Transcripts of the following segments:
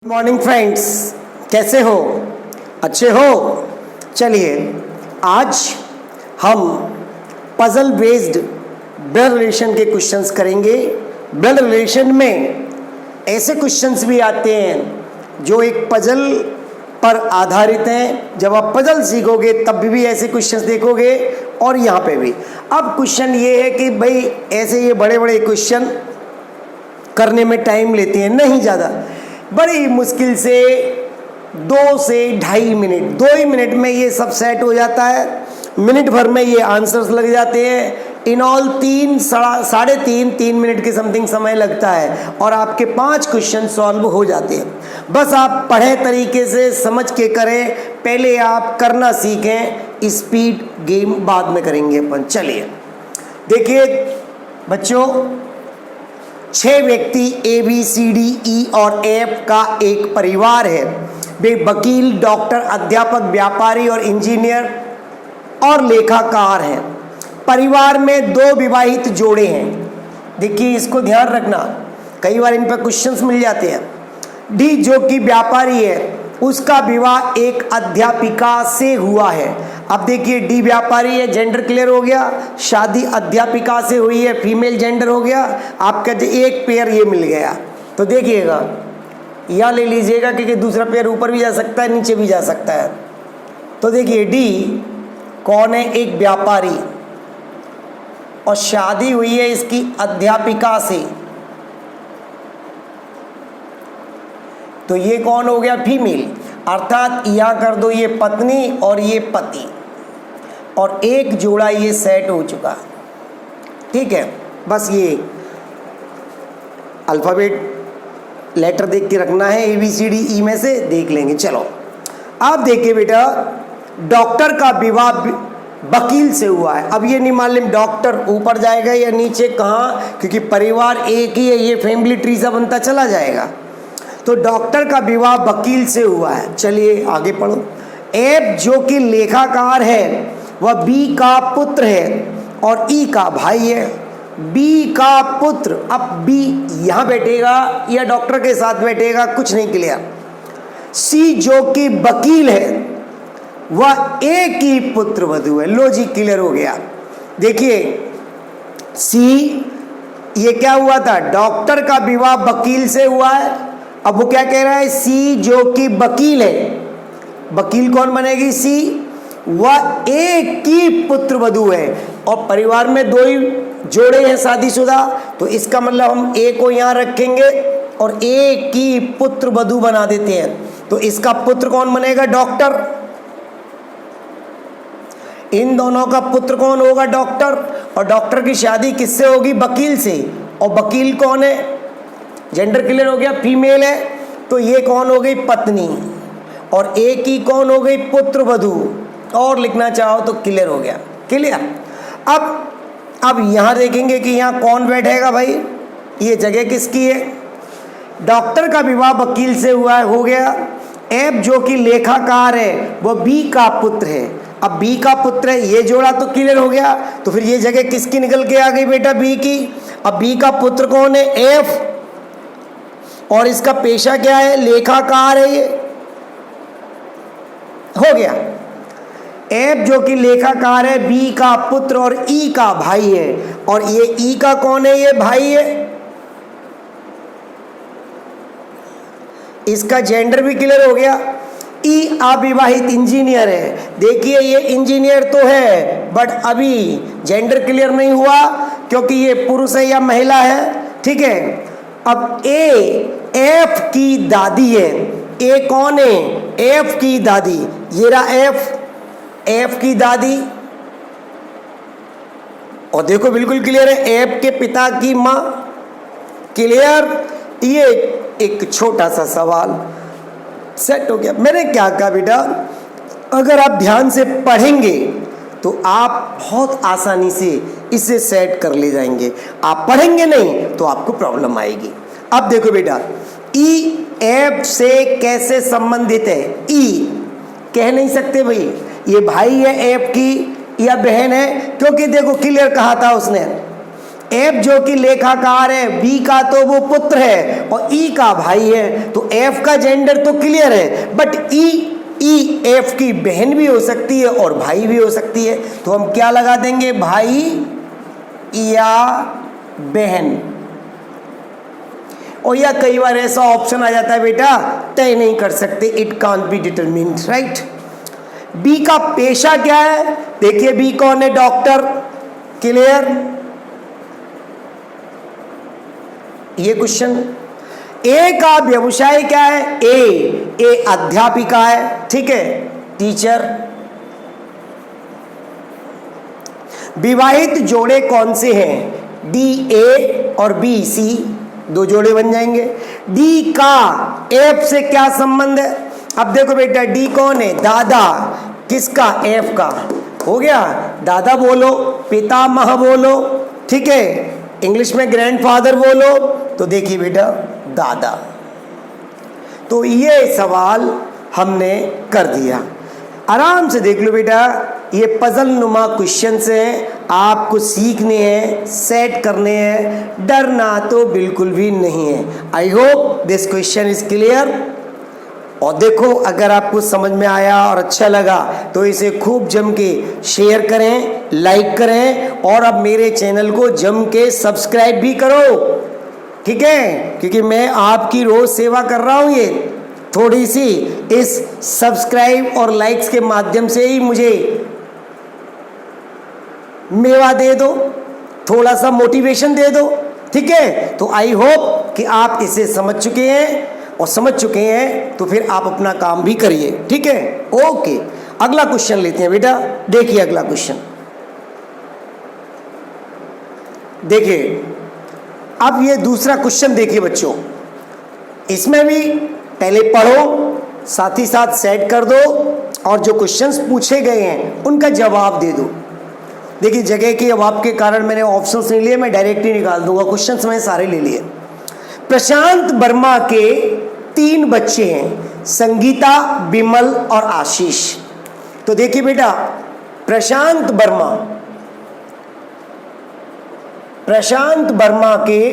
Good morning friends, कैसे हो? अच्छे हो? चलिए आज हम पजल बेस्ड ब्लड रिलेशन के क्वेश्चंस करेंगे। ब्लड रिलेशन में ऐसे क्वेश्चंस भी आते हैं जो एक पजल पर आधारित हैं। जब आप पजल सीखोगे तब भी ऐसे क्वेश्चंस देखोगे और यहाँ पे भी। अब क्वेश्चन ये है कि भाई ऐसे ये बड़े बड़े क्वेश्चन करने में टाइम लेते हैं, नहीं ज़्यादा, बड़ी मुश्किल से 2 से 2.5 मिनट, 2 ही मिनट में ये सब सेट हो जाता है। मिनट भर में ये आंसर्स लग जाते हैं। इन ऑल 3 मिनट के समथिंग समय लगता है और आपके 5 क्वेश्चन सॉल्व हो जाते हैं। बस आप पढ़े तरीके से समझ के करें, पहले आप करना सीखें, स्पीड गेम बाद में करेंगे अपन। चलिए देखिए बच्चों, 6 व्यक्ति A B C D E और एफ का एक परिवार है। वे वकील, डॉक्टर, अध्यापक, व्यापारी और इंजीनियर और लेखाकार हैं। परिवार में 2 विवाहित जोड़े हैं। देखिए इसको ध्यान रखना, कई बार इन पर क्वेश्चंस मिल जाते हैं। डी जो कि व्यापारी है, उसका विवाह एक अध्यापिका से हुआ है। अब देखिए डी व्यापारी है, जेंडर क्लियर हो गया। शादी अध्यापिका से हुई है, फीमेल जेंडर हो गया। आपका एक पेयर ये मिल गया। तो देखिएगा यहाँ ले लीजिएगा क्योंकि दूसरा पेयर ऊपर भी जा सकता है, नीचे भी जा सकता है। तो देखिए डी कौन है? एक व्यापारी, और शादी हुई है इसकी अध्यापिका से। तो ये कौन हो गया? फीमेल। अर्थात यहाँ कर दो ये पत्नी और ये पति, और एक जोड़ा ये सेट हो चुका। ठीक है, बस ये अल्फ़ाबेट लेटर देख के रखना है, A B C D E में से देख लेंगे। चलो अब देखिए बेटा, डॉक्टर का विवाह वकील से हुआ है। अब ये नहीं मालूम डॉक्टर ऊपर जाएगा या नीचे, कहाँ, क्योंकि परिवार एक ही है, ये फैमिली ट्री सा बनता चला जाएगा। तो डॉक्टर का विवाह वकील से हुआ है। चलिए आगे पढ़ो। एफ जो कि लेखाकार है, वह बी का पुत्र है और ई का भाई है। बी का पुत्र, अब बी यहाँ बैठेगा या डॉक्टर के साथ बैठेगा, कुछ नहीं क्लियर। सी जो कि वकील है, वह ए की पुत्र वधू है। लो जी क्लियर हो गया। देखिए सी, ये क्या हुआ था? डॉक्टर का विवाह वकील से हुआ है। अब वो क्या कह रहा है? सी जो कि वकील है, वकील कौन बनेगी? सी। वह ए की पुत्र वधू है, और परिवार में 2 ही जोड़े हैं शादीशुदा, तो इसका मतलब हम ए को यहाँ रखेंगे और ए की पुत्र वधू बना देते हैं। तो इसका पुत्र कौन बनेगा? डॉक्टर। इन दोनों का पुत्र कौन होगा? डॉक्टर। और डॉक्टर की शादी किससे होगी? वकील से। और वकील कौन है? जेंडर क्लियर हो गया, फीमेल है। तो ये कौन हो गई? पत्नी। और ए की कौन हो गई? पुत्र वधू। और लिखना चाहो तो क्लियर हो गया। क्लियर। अब यहाँ देखेंगे कि यहाँ कौन बैठेगा भाई, ये जगह किसकी है? डॉक्टर का विवाह वकील से हुआ है, हो गया। एफ जो कि लेखाकार है, वो बी का पुत्र है। अब बी का पुत्र है, ये जोड़ा तो क्लियर हो गया। तो फिर ये जगह किसकी निकल के आ गई बेटा? बी की। अब बी का पुत्र कौन है? एफ। और इसका पेशा क्या है? लेखाकार है। ये हो गया। एफ जो कि लेखाकार है, बी का पुत्र और ई का भाई है। और ये ई का कौन है? ये भाई है। इसका जेंडर भी क्लियर हो गया। ई अविवाहित इंजीनियर है। देखिए ये इंजीनियर तो है, बट अभी जेंडर क्लियर नहीं हुआ क्योंकि ये पुरुष है या महिला है। ठीक है। अब ए एफ की दादी है। ए कौन है? एफ की दादी। ये रहा एफ, एफ की दादी। और देखो बिल्कुल क्लियर है, एफ के पिता की माँ। क्लियर। ये एक छोटा सा सवाल सेट हो गया। मैंने क्या कहा बेटा, अगर आप ध्यान से पढ़ेंगे तो आप बहुत आसानी से इसे सेट कर ले जाएंगे। आप पढ़ेंगे नहीं तो आपको प्रॉब्लम आएगी। अब देखो बेटा, ई एफ से कैसे संबंधित है? ई कह नहीं सकते भाई ये भाई है एफ की या बहन है, क्योंकि देखो क्लियर कहा था उसने, एफ जो कि लेखाकार है, बी का तो वो पुत्र है और ई का भाई है, तो एफ का जेंडर तो क्लियर है, बट ई एफ की बहन भी हो सकती है और भाई भी हो सकती है, तो हम क्या लगा देंगे, भाई या बहन। और या कई बार ऐसा ऑप्शन आ जाता है बेटा, तय नहीं कर सकते, it can't be determined, right. B का पेशा क्या है, देखिए बी कौन है, डॉक्टर, क्लियर। ये क्वेश्चन। ए का व्यवसाय क्या है, ए अध्यापिका है, ठीक है, टीचर। विवाहित जोड़े कौन से हैं, डी ए और बी सी, दो जोड़े बन जाएंगे। डी का एफ से क्या संबंध है, अब देखो बेटा डी कौन है, दादा, किसका, एफ का, हो गया, दादा बोलो, पितामह बोलो, ठीक है, इंग्लिश में ग्रैंडफादर बोलो, तो देखिए बेटा दादा। तो ये सवाल हमने कर दिया, आराम से देख लो बेटा, ये पजल नुमा क्वेश्चंस हैं, आपको सीखने हैं, सेट करने हैं, डरना तो बिल्कुल भी नहीं है। I hope this question is clear. और देखो अगर आपको समझ में आया और अच्छा लगा तो इसे खूब जम के शेयर करें, लाइक करें और अब मेरे चैनल को जम के सब्सक्राइब भी करो, ठीक है, क्योंकि मैं आपकी रोज सेवा कर रहा हूँ। ये थोड़ी सी इस सब्सक्राइब और लाइक्स के माध्यम से ही मुझे मेवा दे दो, थोड़ा सा मोटिवेशन दे दो, ठीक है। तो आई होप कि आप इसे समझ चुके हैं, और समझ चुके हैं तो फिर आप अपना काम भी करिए, ठीक है। ओके, अगला क्वेश्चन लेते हैं बेटा, देखिए अगला क्वेश्चन, देखिए अब ये दूसरा क्वेश्चन देखिए बच्चों, इसमें भी पहले पढ़ो, साथ ही साथ सेट कर दो और जो क्वेश्चंस पूछे गए हैं उनका जवाब दे दो। देखिए जगह के अभाव के कारण मैंने ऑप्शंस नहीं लिए, मैं डायरेक्ट ही निकाल दूंगा, क्वेश्चंस मैंने सारे ले लिए। प्रशांत वर्मा के 3 बच्चे हैं, संगीता, विमल और आशीष। तो देखिए बेटा प्रशांत वर्मा के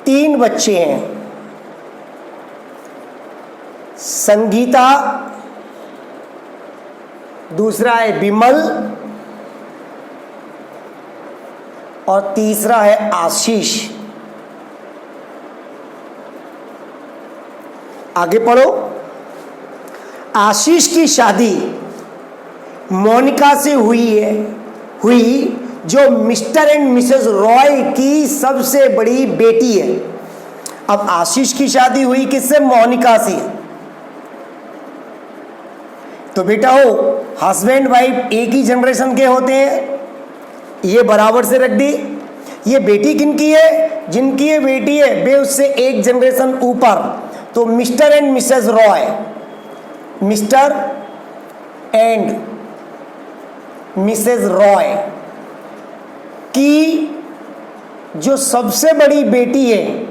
3 बच्चे हैं, संगीता, दूसरा है विमल और तीसरा है आशीष। आगे पढ़ो। आशीष की शादी मोनिका से हुई जो मिस्टर एंड मिसेस रॉय की सबसे बड़ी बेटी है। अब आशीष की शादी हुई किससे, मोनिका से। तो बेटा हो हस्बैंड वाइफ एक ही जनरेशन के होते हैं, ये बराबर से रख दी। ये बेटी किनकी है, जिनकी ये बेटी है वे उससे एक जनरेशन ऊपर, तो mister and Mrs Roy, mister and Mrs Roy की जो सबसे बड़ी बेटी है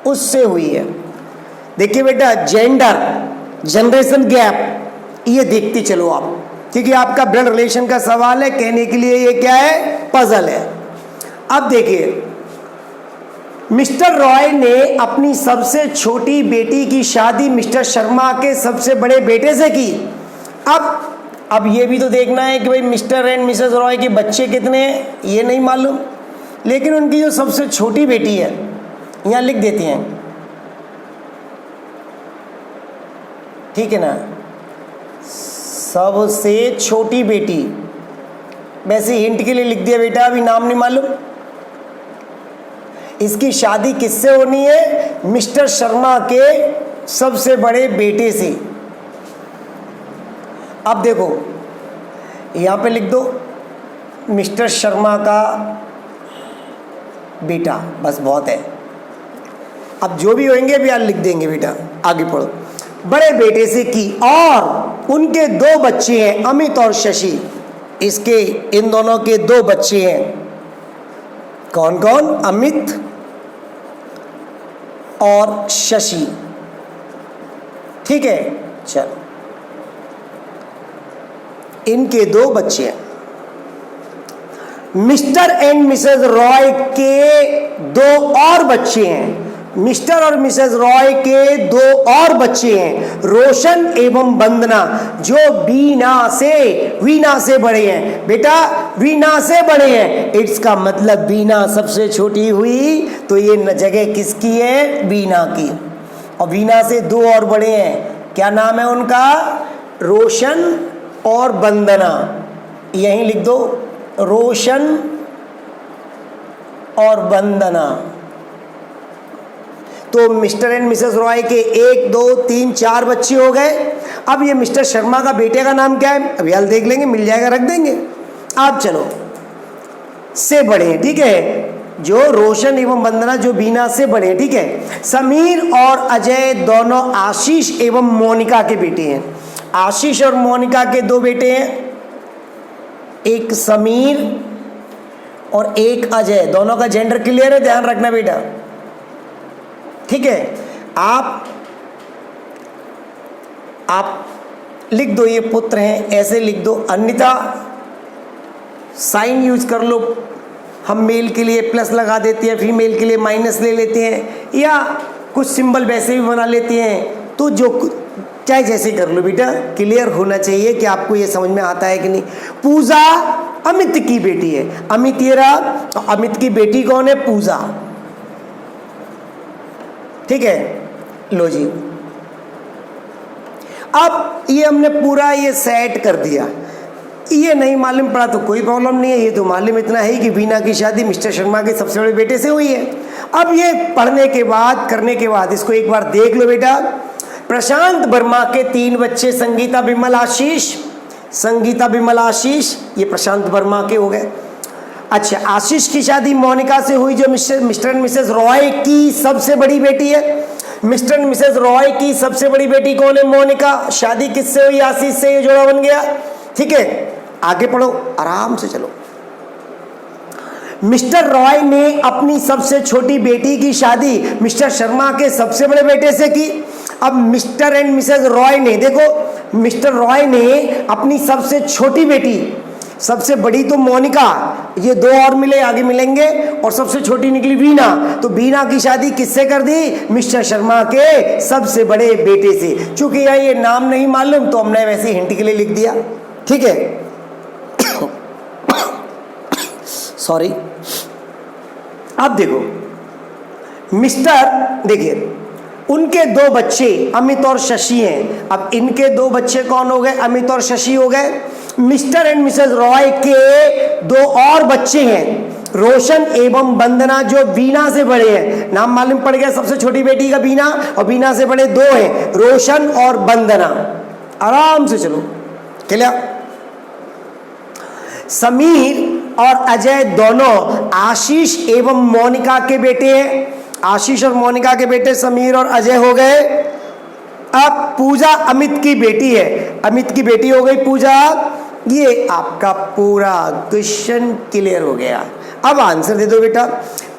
उससे हुई है। देखिए बेटा जेंडर, जनरेशन गैप ये देखते चलो आप, क्योंकि आपका ब्लड रिलेशन का सवाल है, कहने के लिए ये क्या है, पजल है। अब देखिए मिस्टर रॉय ने अपनी सबसे छोटी बेटी की शादी मिस्टर शर्मा के सबसे बड़े बेटे से की। अब ये भी तो देखना है कि भाई मिस्टर एंड मिसेस रॉय के बच्चे कितने हैं, ये नहीं मालूम, लेकिन उनकी जो सबसे छोटी बेटी है यहाँ लिख देते हैं, ठीक है ना, सबसे छोटी बेटी, वैसे हिंट के लिए लिख दिया बेटा, अभी नाम नहीं मालूम। इसकी शादी किससे होनी है, मिस्टर शर्मा के सबसे बड़े बेटे से। अब देखो यहाँ पे लिख दो मिस्टर शर्मा का बेटा, बस बहुत है। अब जो भी होंगे भी यार लिख देंगे बेटा, आगे पढ़ो। बड़े बेटे से की और उनके 2 बच्चे हैं, अमित और शशि। इसके इन दोनों के 2 बच्चे हैं, कौन कौन, अमित और शशि, ठीक है। चलो इनके 2 बच्चे हैं। मिस्टर एंड मिसेस रॉय के दो और बच्चे हैं। मिस्टर और मिसेस रॉय के दो और बच्चे हैं, रोशन एवं वंदना, जो वीना से बड़े हैं। बेटा वीना से बड़े हैं, इट्स का मतलब वीना सबसे छोटी हुई, तो ये जगह किसकी है? वीना की। और वीना से दो और बड़े हैं, क्या नाम है उनका? रोशन और वंदना। यहीं लिख दो, रोशन और वंदना। तो मिस्टर एंड मिसेस रॉय के 1 2 3 4 बच्चे हो गए। अब ये मिस्टर शर्मा का बेटे का नाम क्या है? अभी हाल देख लेंगे, मिल जाएगा, रख देंगे। आप चलो, से बड़े हैं, ठीक है, जो रोशन एवं वंदना जो बीना से बड़े हैं, ठीक है। समीर और अजय दोनों आशीष एवं मोनिका के बेटे हैं। आशीष और मोनिका के दो बेटे हैं, एक समीर और एक अजय। दोनों का जेंडर क्लियर है, ध्यान रखना बेटा, ठीक है। आप लिख दो ये पुत्र हैं, ऐसे लिख दो, अन्यथा साइन यूज कर लो। हम मेल के लिए प्लस लगा देते हैं, फीमेल के लिए माइनस ले लेते हैं, या कुछ सिंबल वैसे भी बना लेते हैं। तो जो चाहे जैसे कर लो बेटा, क्लियर होना चाहिए कि आपको ये समझ में आता है कि नहीं। पूजा अमित की बेटी है। अमित ये रहा, अमित की बेटी कौन है? पूजा, ठीक है। लो जी, अब ये हमने पूरा ये सेट कर दिया। ये नहीं मालूम पड़ा तो कोई प्रॉब्लम नहीं है, ये तो मालूम इतना है कि वीना की शादी मिस्टर शर्मा के सबसे बड़े बेटे से हुई है। अब ये पढ़ने के बाद, करने के बाद इसको एक बार देख लो बेटा। प्रशांत वर्मा के 3 बच्चे, संगीता विमल आशीष, संगीता विमल आशीष, ये प्रशांत वर्मा के हो गए। अच्छा, आशीष की शादी मोनिका से हुई, जो मिस्टर एंड मिसेस रॉय की सबसे बड़ी बेटी है। मिस्टर एंड मिसेस रॉय की सबसे बड़ी बेटी कौन है? मोनिका। शादी किससे हुई? आशीष से। ये जोड़ा बन गया, ठीक है। आगे पढ़ो, आराम से चलो। मिस्टर रॉय ने अपनी सबसे छोटी बेटी की शादी मिस्टर शर्मा के सबसे बड़े बेटे से की। अब मिस्टर एंड मिसेस रॉय ने, देखो, मिस्टर रॉय ने अपनी सबसे छोटी बेटी, सबसे बड़ी तो मोनिका, ये दो और मिले, आगे मिलेंगे, और सबसे छोटी निकली वीना, तो वीना की शादी किससे कर दी? मिस्टर शर्मा के सबसे बड़े बेटे से। चूंकि ये नाम नहीं मालूम तो हमने वैसे हिंट के लिए लिख दिया, ठीक है। सॉरी। अब देखो, मिस्टर, देखिए, उनके 2 बच्चे अमित और शशि हैं। अब इनके 2 बच्चे कौन हो गए? अमित और शशि हो गए। मिस्टर एंड मिसेस रॉय के 2 और बच्चे हैं, रोशन एवं वंदना, जो वीना से बड़े हैं। नाम मालूम पड़ गया, सबसे छोटी बेटी का वीना, और वीना से बड़े 2 हैं, रोशन और वंदना। आराम से चलो, क्लियर। समीर और अजय दोनों आशीष एवं मोनिका के बेटे हैं। आशीष और मोनिका के बेटे समीर और अजय हो गए। अब पूजा अमित की बेटी है, अमित की बेटी हो गई पूजा। ये आपका पूरा क्वेश्चन क्लियर हो गया। अब आंसर दे दो बेटा।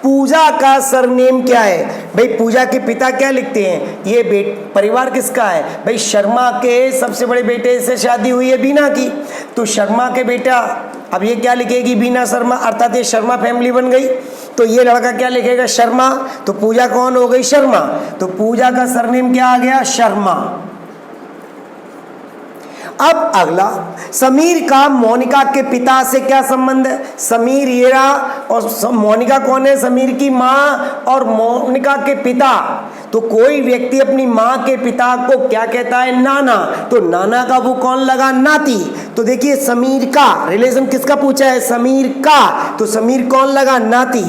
पूजा का सरनेम क्या है? भाई पूजा के पिता क्या लिखते हैं? ये परिवार किसका है? भाई शर्मा के सबसे बड़े बेटे से शादी हुई है बीना की, तो शर्मा के बेटा, अब ये क्या लिखेगी? बीना शर्मा, अर्थात ये शर्मा फैमिली बन गई। तो ये लड़का क्या लिखेगा? शर्मा। तो पूजा कौन हो गई? शर्मा। तो पूजा का सरनेम क्या आ गया? शर्मा। अब अगला, समीर का मोनिका के पिता से क्या संबंध है? समीर ये रहा, और मोनिका कौन है? समीर की माँ और मोनिका के पिता। तो कोई व्यक्ति अपनी माँ के पिता को क्या कहता है? नाना। तो नाना का वो कौन लगा? नाती। तो देखिए, समीर का रिलेशन किसका पूछा है? समीर का। तो समीर कौन लगा? नाती।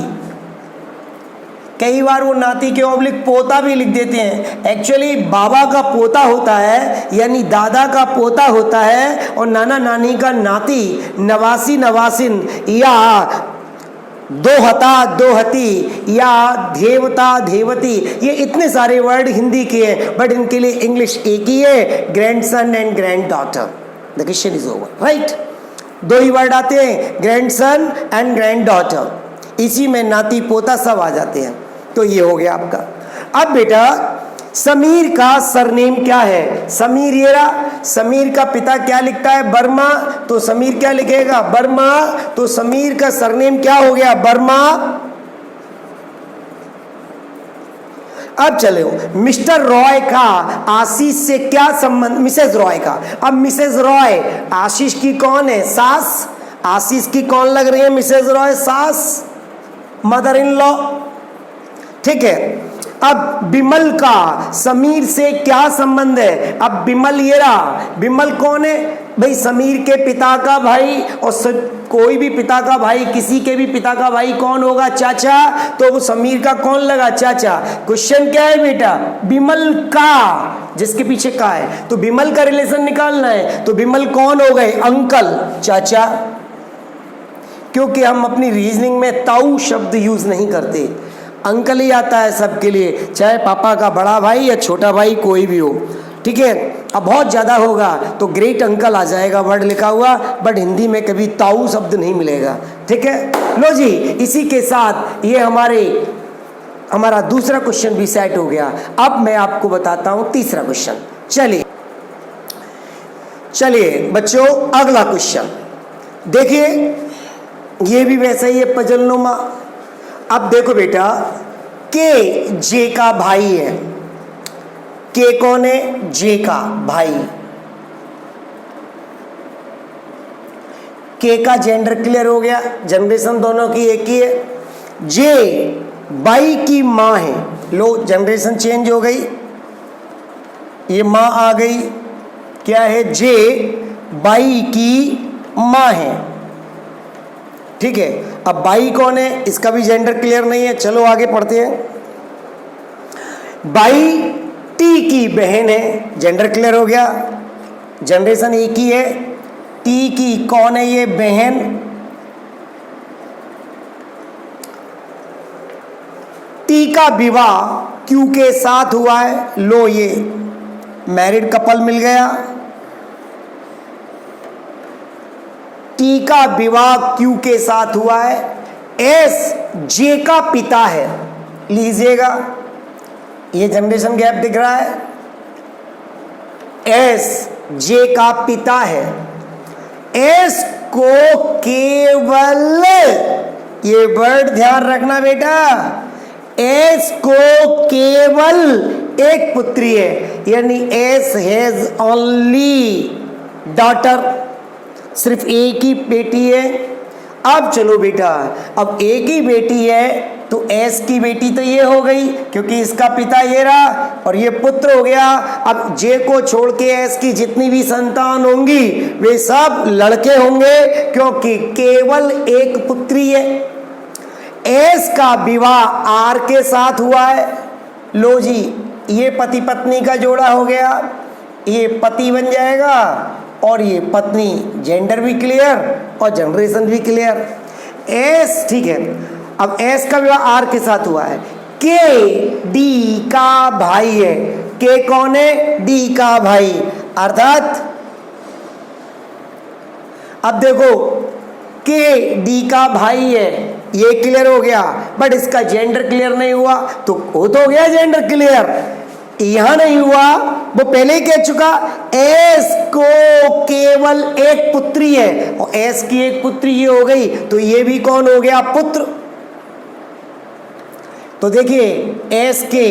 कई बार वो नाती के ऑब्लिक पोता भी लिख देते हैं। एक्चुअली बाबा का पोता होता है, यानी दादा का पोता होता है, और नाना नानी का नाती, नवासी नवासिन, या दोहता दोहती, या देवता देवती। ये इतने सारे वर्ड हिंदी के हैं, बट इनके लिए इंग्लिश एक ही है, grandson and grand daughter. The question is over, right. 2 he word आते हैं, ग्रैंडसन एंड ग्रैंड डॉटर। इसी में नाती पोता सब आ जाते हैं। तो ये हो गया आपका। अब बेटा, समीर का सरनेम क्या है? समीर ये रहा। समीर का पिता क्या लिखता है? वर्मा। तो समीर क्या लिखेगा? वर्मा। तो समीर का सरनेम क्या हो गया? वर्मा। अब चलो, मिस्टर रॉय का आशीष से क्या संबंध? मिसेस रॉय का। अब मिसेस रॉय आशीष की कौन है? सास। आशीष की कौन लग रही है? मिसेस रॉय सास, मदर इन लॉ। ठीक है। अब बिमल का समीर से क्या संबंध है? अब बिमल ये रहा। बिमल कौन है भाई? समीर के पिता का भाई। और कोई भी पिता का भाई, किसी के भी पिता का भाई कौन होगा? चाचा। तो वो समीर का कौन लगा? चाचा। क्वेश्चन क्या है बेटा? बिमल का, जिसके पीछे का है, तो बिमल का रिलेशन निकालना है। तो बिमल कौन हो गए? अंकल, चाचा। क्योंकि हम अपनी रीजनिंग में ताऊ शब्द यूज नहीं करते, अंकल ही आता है सबके लिए, चाहे पापा का बड़ा भाई या छोटा भाई कोई भी हो। ठीक है। अब बहुत ज़्यादा होगा तो ग्रेट अंकल आ जाएगा वर्ड लिखा हुआ, बट हिंदी में कभी ताऊ शब्द नहीं मिलेगा। ठीक है। लो जी, इसी के साथ ये हमारा दूसरा क्वेश्चन भी सेट हो गया। अब मैं आपको बताता हूं तीसरा क्वेश्चन। चलिए बच्चों, अगला क्वेश्चन देखिए, ये भी वैसा ही है, पजलनुमा। अब देखो बेटा, के जे का भाई है। के कौन है? जे का भाई। के का जेंडर क्लियर हो गया, जनरेशन दोनों की एक ही है। जे बाई की मां है। लो, जनरेशन चेंज हो गई, ये मां आ गई। क्या है? जे बाई की मां है। ठीक है। अब बाई कौन है? इसका भी जेंडर क्लियर नहीं है। चलो आगे पढ़ते हैं। बाई टी की बहन है, जेंडर क्लियर हो गया, जनरेशन एक ही है। टी की कौन है? ये बहन। टी का विवाह क्यू के साथ हुआ है। लो, ये मैरिड कपल मिल गया। टी का विवाह क्यू के साथ हुआ है। एस जे का पिता है। लीजिएगा, ये जनरेशन गैप दिख रहा है। एस जे का पिता है। एस को केवल, ये वर्ड ध्यान रखना बेटा, एस को केवल एक पुत्री है, यानी एस हैज ओनली डॉटर, सिर्फ एक ही बेटी है। अब चलो बेटा, अब एक ही बेटी है तो एस की बेटी तो ये हो गई, क्योंकि इसका पिता ये रहा और ये पुत्र हो गया। अब जे को छोड़ के एस की जितनी भी संतान होंगी वे सब लड़के होंगे, क्योंकि केवल एक पुत्री है। एस का विवाह आर के साथ हुआ है। लो जी, ये पति पत्नी का जोड़ा हो गया, ये पति बन जाएगा और ये पत्नी। जेंडर भी क्लियर और जनरेशन भी क्लियर। एस, ठीक है। अब एस का विवाह आर के साथ हुआ है। के डी का भाई है। के कौन है? डी का भाई। अर्थात अब देखो, के डी का भाई है, ये क्लियर हो गया, बट इसका जेंडर क्लियर नहीं हुआ। तो वो तो हो गया जेंडर क्लियर, यहां नहीं हुआ, वो पहले ही कह चुका। एस को केवल एक पुत्री है और एस की एक पुत्री ये हो गई, तो ये भी कौन हो गया? पुत्र। तो देखिए, एस के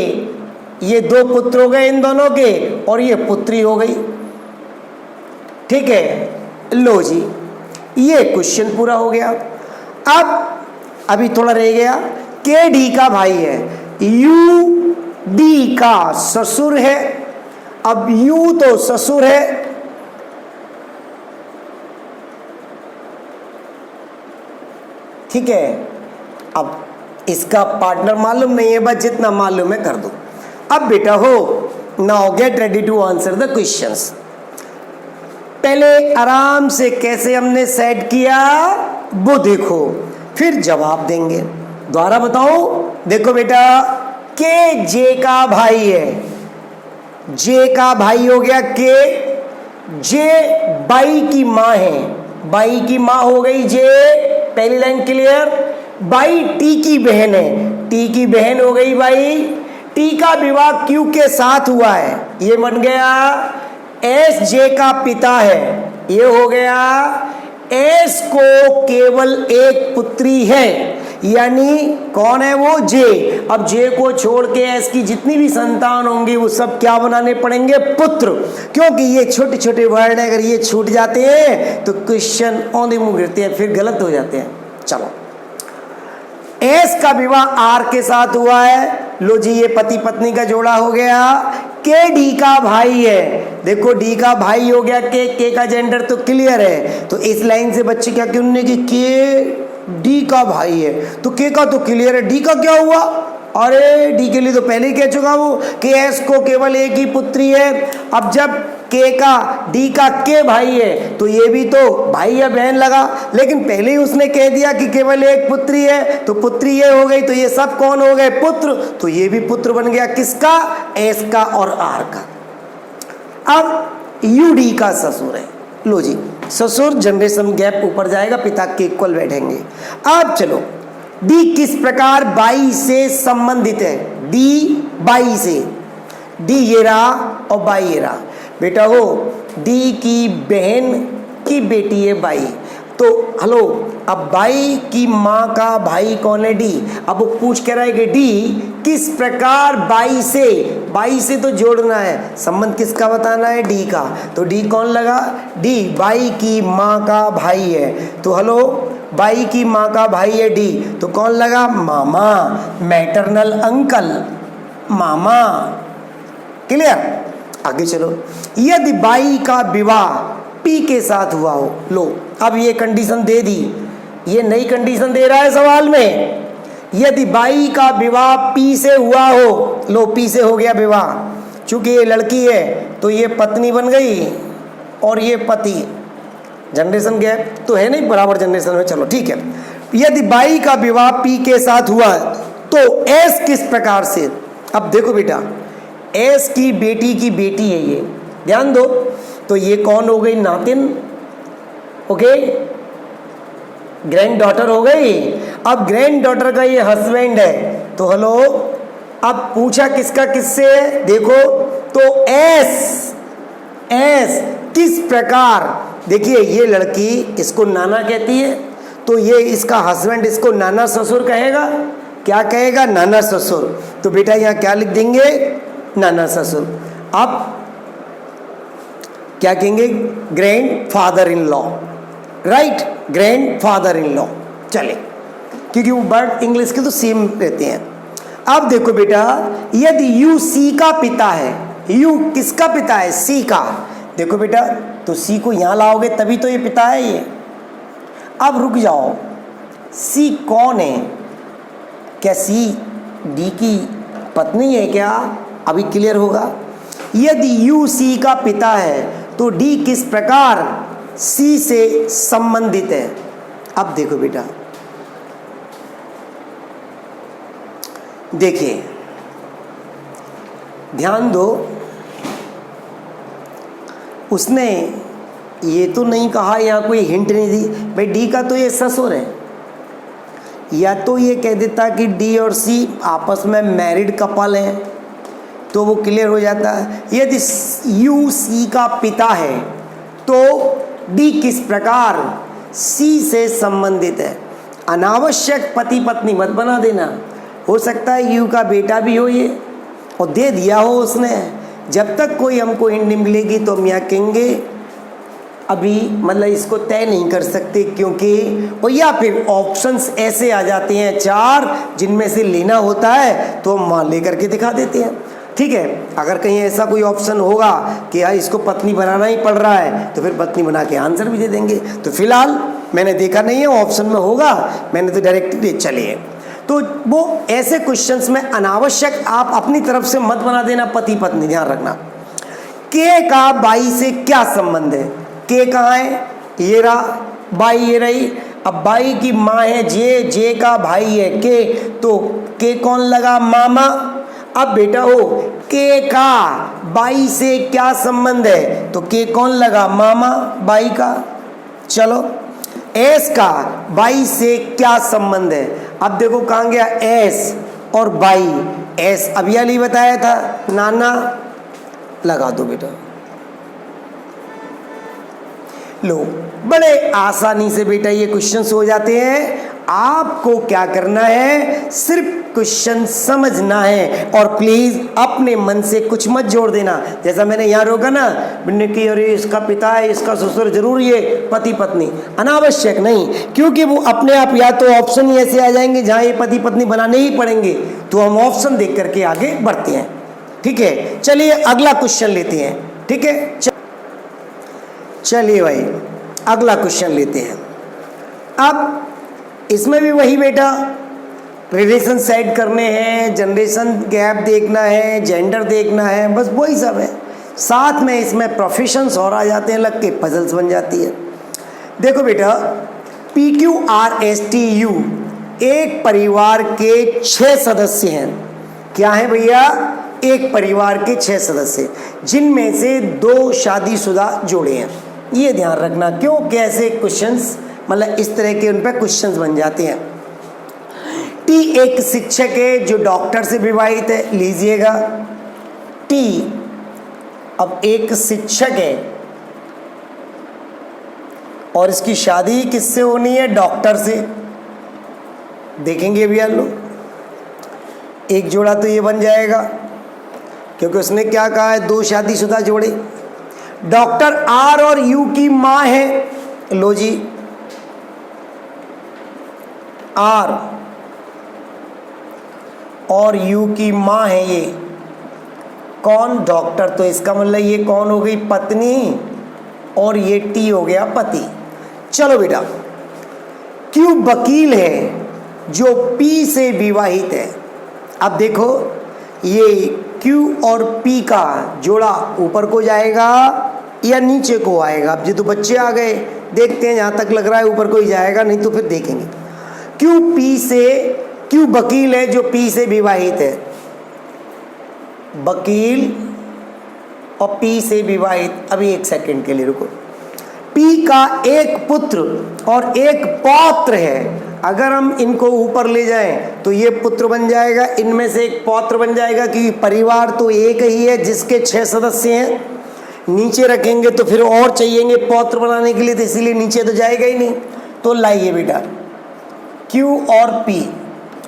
ये दो पुत्र हो गए इन दोनों के, और ये पुत्री हो गई। ठीक है। लो जी, ये क्वेश्चन पूरा हो गया। अब अभी थोड़ा रह गया। के डी का भाई है, यू डी का ससुर है। अब यू तो ससुर है, ठीक है। अब इसका पार्टनर मालूम नहीं है, बस जितना मालूम है कर दो। अब बेटा हो, now get ready to answer the questions. पहले आराम से कैसे हमने सेट किया वो देखो, फिर जवाब देंगे। दोबारा बताओ, देखो बेटा, के जे का भाई है, जे का भाई हो गया के। जे बाई की मां है, बाई की मां हो गई जे, पहली लाइन क्लियर। बाई टी की बहन है, टी की बहन हो गई बाई। टी का विवाह क्यू के साथ हुआ है, ये बन गया एस जे का पिता है। ये हो गया एस को केवल एक पुत्री है, यानी कौन है वो, जे। अब जे को छोड़ के एस की जितनी भी संतान होंगी वो सब क्या बनाने पड़ेंगे, पुत्र। क्योंकि ये छोटे छोटे वर्ड अगर ये छूट जाते हैं तो क्वेश्चन ऑन द मुंह गिरते हैं, फिर गलत हो जाते हैं। चलो, एस का विवाह आर के साथ हुआ है, लो जी ये पति पत्नी का जोड़ा हो गया। के डी का भाई है, देखो डी का भाई हो गया, के का जेंडर तो क्लियर है, तो इस लाइन से बच्चे क्या क्यों कि के डी का भाई है, तो के का तो क्लियर है, डी का क्या हुआ, अरे डी के लिए तो पहले ही कह चुका हूं कि एस को केवल एक ही पुत्री है। अब जब के का डी का के भाई है तो ये भी तो भाई या बहन लगा, लेकिन पहले ही उसने कह दिया कि केवल एक पुत्री है, तो पुत्री ये हो गई, तो ये सब कौन हो गए, पुत्र। तो ये भी पुत्र बन गया किसका, एस का और आर का। अब यू डी का ससुर है, लो जी ससुर जनरेशन गैप ऊपर जाएगा, पिता के इक्वल बैठेंगे। अब चलो, डी किस प्रकार बाई से संबंधित है, डी बाई से, डी ये रहा और बाई ये रहा। बेटा हो डी की बहन की बेटी है बाई, तो हेलो, अब बाई की माँ का भाई कौन है, डी। अब वो पूछ के रहा है कि डी किस प्रकार बाई से तो जोड़ना है, संबंध किसका बताना है, डी का। तो डी कौन लगा, डी बाई की माँ का भाई है, तो हेलो बाई की माँ का भाई है डी, तो कौन लगा, मामा, मैटरनल अंकल, मामा। क्लियर, आगे चलो। यदि बाई का विवाह पी के साथ हुआ हो, लो अब ये कंडीशन दे दी, ये नई कंडीशन दे रहा है सवाल में। यदि बाई का विवाह पी से हुआ हो, लो पी से हो गया विवाह, चूंकि ये लड़की है तो ये पत्नी बन गई और ये पति, जनरेशन गैप तो है नहीं बराबर जनरेशन में, चलो ठीक है। यदि बाई का विवाह पी के साथ हुआ तो एस किस प्रकार से, अब देखो बेटा एस की बेटी है ये, ध्यान दो, तो ये कौन हो गई, नातिन, ओके, ग्रैंड डॉटर हो गई। अब ग्रैंड डॉटर का ये हस्बैंड है, तो हेलो अब पूछा किसका किससे है, देखो तो एस किस प्रकार, देखिए ये लड़की इसको नाना कहती है, तो ये इसका हस्बैंड इसको नाना ससुर कहेगा, क्या कहेगा, नाना ससुर। तो बेटा यहाँ क्या लिख देंगे, नाना ससुर। अब क्या कहेंगे, grand father in law, right, grand father in law, चले, क्योंकि वो वर्ड इंग्लिश के तो सेम रहते हैं। अब देखो बेटा, यदि यू सी का पिता है, यू किसका पिता है, सी का, देखो बेटा तो सी को यहां लाओगे तभी तो ये पिता है ये। अब रुक जाओ, सी कौन है, क्या सी डी की पत्नी है क्या, अभी क्लियर होगा। यदि यू सी का पिता है तो डी किस प्रकार सी से संबंधित है। अब देखो बेटा, देखिए ध्यान दो, उसने ये तो नहीं कहा, यहाँ कोई हिंट नहीं दी भाई डी का तो ये ससुर है, या तो ये कह देता कि डी और सी आपस में मैरिड कपल हैं तो वो क्लियर हो जाता है। यदि यू सी का पिता है तो डी किस प्रकार सी से संबंधित है। अनावश्यक पति पत्नी मत बना देना, हो सकता है यू का बेटा भी हो ये, और दे दिया हो उसने। जब तक कोई हमको हिंट नहीं मिलेगी तो हम यहाँ कहेंगे अभी मतलब इसको तय नहीं कर सकते, क्योंकि और या फिर ऑप्शंस ऐसे आ जाते हैं चार जिनमें से लेना होता है तो हम वहाँ लेकर के दिखा देते हैं, ठीक है। अगर कहीं ऐसा कोई ऑप्शन होगा कि यार इसको पत्नी बनाना ही पड़ रहा है तो फिर पत्नी बना के आंसर भी दे देंगे। तो फिलहाल मैंने देखा नहीं है ऑप्शन में होगा, मैंने तो डायरेक्टली चलिए। तो वो ऐसे क्वेश्चंस में अनावश्यक आप अपनी तरफ से मत बना देना पति पत्नी, ध्यान रखना। के का बाई से क्या संबंध है, के कहाँ है, ये रहा, बाई ये रही। अब बाई की माँ है जे, जे का भाई है के, तो के कौन लगा, मामा। अब बेटा हो के का बाई से क्या संबंध है, तो के कौन लगा, मामा बाई का। चलो एस का बाई से क्या संबंध है, अब देखो कहाँ गया एस और बाई, एस अभी अली बताया था, नाना लगा दो बेटा। लो, बड़े आसानी से बेटा ये क्वेश्चंस हो जाते हैं। आपको क्या करना है, सिर्फ क्वेश्चन समझना है और प्लीज अपने मन से कुछ मत जोड़ देना। जैसा मैंने यहाँ रोका ना, बिन्ने की अरे इसका पिता है, इसका ससुर, जरूर ये पति पत्नी, अनावश्यक नहीं, क्योंकि वो अपने आप या तो ऑप्शन ही ऐसे आ जाएंगे जहाँ ये पति पत्नी बनाने ही पड़ेंगे, तो हम ऑप्शन देख करके आगे बढ़ते हैं। ठीक है, चलिए अगला क्वेश्चन लेते हैं। ठीक है, चलिए भाई अगला क्वेश्चन लेते हैं। अब इसमें भी वही बेटा, रिलेशन सेट करने हैं, जनरेशन गैप देखना है, जेंडर देखना है, बस वही सब है। साथ में इसमें प्रोफेशंस और आ जाते हैं, लग के पजल्स बन जाती है। देखो बेटा, PQRSTU एक परिवार के 6 सदस्य हैं। क्या है भैया, एक परिवार के 6 सदस्य, जिनमें से 2 शादीशुदा जोड़े हैं। ये ध्यान रखना, क्यों कैसे क्वेश्चंस, मतलब इस तरह के उन पर क्वेश्चंस बन जाते हैं। टी एक शिक्षक है जो डॉक्टर से विवाहित है, लीजिएगा टी। अब एक शिक्षक है और इसकी शादी किससे होनी है, डॉक्टर से। देखेंगे भैया लो, एक जोड़ा तो ये बन जाएगा, क्योंकि उसने क्या कहा है, 2 शादीशुदा जोड़े। डॉक्टर आर और यू की मां है, लो जी आर और यू की मां है, ये कौन, डॉक्टर। तो इसका मतलब ये कौन हो गई, पत्नी, और ये टी हो गया पति। चलो बेटा, क्यू वकील है जो पी से विवाहित है। अब देखो, ये क्यू और पी का जोड़ा ऊपर को जाएगा या नीचे को आएगा। अब ये तो बच्चे आ गए, देखते हैं, जहाँ तक लग रहा है ऊपर को ही जाएगा, नहीं तो फिर देखेंगे। क्यू वकील है जो पी से विवाहित है, वकील और पी से विवाहित। अभी एक सेकंड के लिए रुको। पी का एक पुत्र और एक पौत्र है। अगर हम इनको ऊपर ले जाएं तो ये पुत्र बन जाएगा, इनमें से एक पौत्र बन जाएगा, क्योंकि परिवार तो एक ही है जिसके 6 सदस्य हैं। नीचे रखेंगे तो फिर और चाहिएंगे पौत्र बनाने के लिए, तो इसीलिए नीचे तो जाएगा ही नहीं। तो लाइए बेटा, क्यू और पी,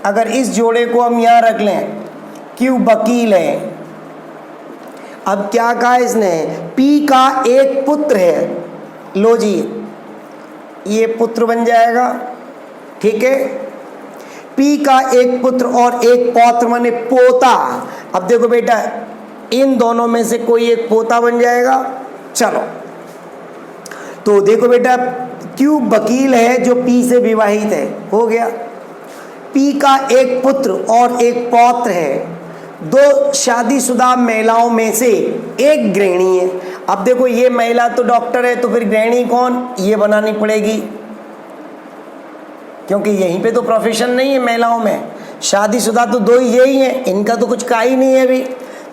अगर इस जोड़े को हम यहाँ रख लें, क्यू वकील है। अब क्या कहा इसने, पी का एक पुत्र है, लो जी ये पुत्र बन जाएगा। ठीक है, पी का एक पुत्र और एक पौत्र माने पोता। अब देखो बेटा, इन दोनों में से कोई एक पोता बन जाएगा। चलो, तो देखो बेटा, क्यू वकील है जो पी से विवाहित है, हो गया। पी का एक पुत्र और एक पौत्र है, 2 शादीशुदा महिलाओं में से एक गृहिणी है। अब देखो, ये महिला तो डॉक्टर है, तो फिर गृहिणी कौन, ये बनानी पड़ेगी, क्योंकि यहीं पे तो प्रोफेशन नहीं है महिलाओं में। शादीशुदा तो 2 ही यही हैं, इनका तो कुछ का ही नहीं है अभी।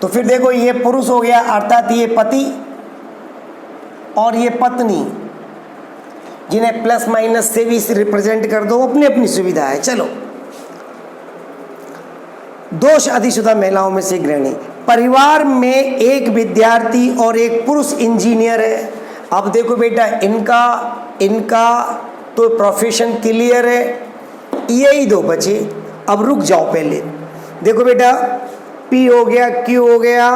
तो फिर देखो, ये पुरुष हो गया, अर्थात ये पति, और ये पत्नी, जिन्हें प्लस माइनस से भी रिप्रेजेंट कर दो, अपनी अपनी सुविधा है। चलो, 2 शादीशुदा महिलाओं में से गृहिणी। परिवार में एक विद्यार्थी और एक पुरुष इंजीनियर है। अब देखो बेटा, इनका तो प्रोफेशन क्लियर है, यही 2 बचे। अब रुक जाओ, पहले देखो बेटा, पी हो गया, क्यू हो गया,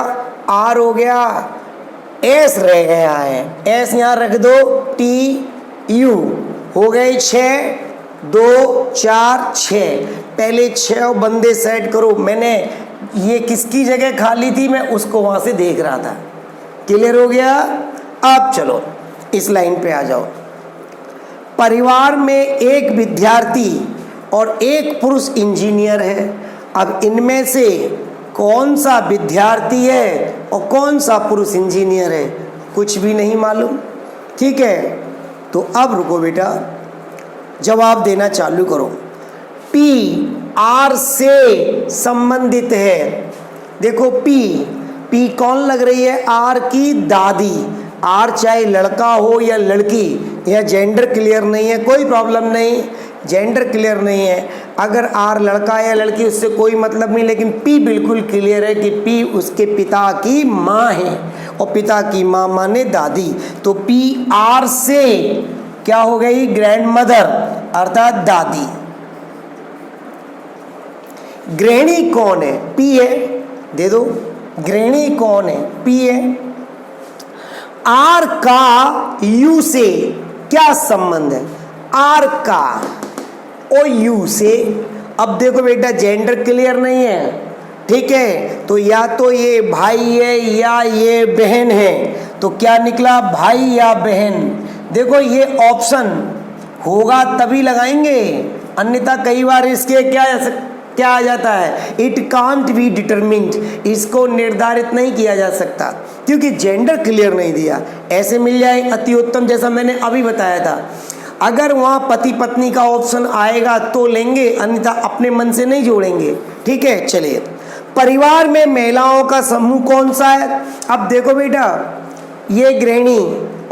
आर हो गया, एस रह गया है, एस यहाँ रख दो, टी यू हो गए 6, 2 4 6। पहले 6 बंदे सेट करो। मैंने ये किसकी जगह खाली थी, मैं उसको वहां से देख रहा था। क्लियर हो गया। अब चलो इस लाइन पे आ जाओ। परिवार में एक विद्यार्थी और एक पुरुष इंजीनियर है। अब इनमें से कौन सा विद्यार्थी है और कौन सा पुरुष इंजीनियर है, कुछ भी नहीं मालूम। ठीक है, तो अब रुको बेटा, जवाब देना चालू करो। पी आर से संबंधित है। देखो, पी कौन लग रही है, आर की दादी। आर चाहे लड़का हो या लड़की, या जेंडर क्लियर नहीं है, कोई प्रॉब्लम नहीं, जेंडर क्लियर नहीं है। अगर आर लड़का या लड़की उससे कोई मतलब नहीं, लेकिन पी बिल्कुल क्लियर है कि पी उसके पिता की माँ है और पिता की माँ माने दादी, तो पी आर से क्या हो गई, ग्रैंड मदर अर्थात दादी। गृहिणी कौन है, पी है, दे दो। गृहिणी कौन है, पी है। आर का यू से क्या संबंध है, आर का और यू से। अब देखो बेटा जेंडर क्लियर नहीं है, ठीक है, तो या तो ये भाई है या ये बहन है, तो क्या निकला, भाई या बहन। देखो ये ऑप्शन होगा तभी लगाएंगे, अन्यथा कई बार इसके क्या आ जाता है, इट कांट बी डिटरमिन्ड, इसको निर्धारित नहीं किया जा सकता क्योंकि जेंडर क्लियर नहीं दिया। ऐसे मिल जाए अति उत्तम, जैसा मैंने अभी बताया था। अगर वहाँ पति पत्नी का ऑप्शन आएगा तो लेंगे, अन्यथा अपने मन से नहीं जोड़ेंगे, ठीक है। चलिए, परिवार में महिलाओं का समूह कौन सा है। अब देखो बेटा, ये गृहिणी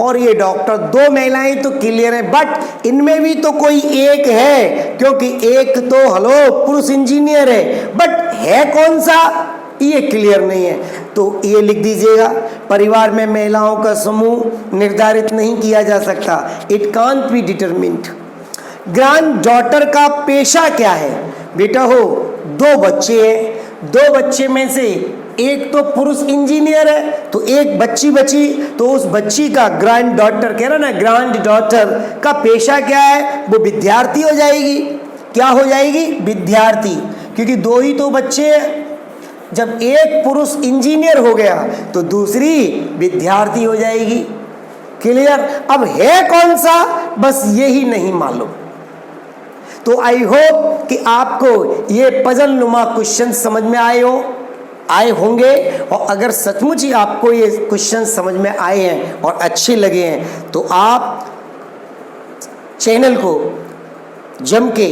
और ये डॉक्टर, दो महिलाएं तो क्लियर है, बट इनमें भी तो कोई एक है, क्योंकि एक तो हेलो पुरुष इंजीनियर है, बट है कौन सा ये क्लियर नहीं है। तो ये लिख दीजिएगा, परिवार में महिलाओं का समूह निर्धारित नहीं किया जा सकता, it can't be determined. Grand daughter का पेशा क्या है बेटा, हो दो बच्चे हैं, दो बच्चे में से एक तो पुरुष इंजीनियर है, तो एक बच्ची बची, तो उस बच्ची का ग्रैंड डॉटर, कह रहा ना ग्रैंड डॉटर का पेशा क्या है, वो विद्यार्थी हो जाएगी। क्या हो जाएगी, विद्यार्थी, क्योंकि दो ही तो बच्चे हैं। जब एक पुरुष इंजीनियर हो गया तो दूसरी विद्यार्थी हो जाएगी। क्लियर। अब है कौन सा, बस यही नहीं मालूम। तो आई होप कि आपको ये पजल नुमा क्वेश्चन समझ में आए होंगे, और अगर सचमुच ही आपको ये क्वेश्चन समझ में आए हैं और अच्छे लगे हैं तो आप चैनल को जम के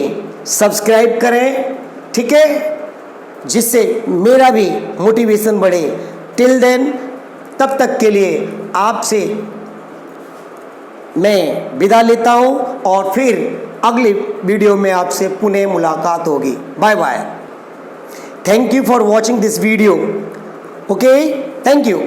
सब्सक्राइब करें, ठीक है, जिससे मेरा भी मोटिवेशन बढ़े। टिल देन, तब तक के लिए आपसे मैं विदा लेता हूं और फिर अगली वीडियो में आपसे पुनः मुलाकात होगी। Bye bye. Thank you for watching this video. Okay, thank you.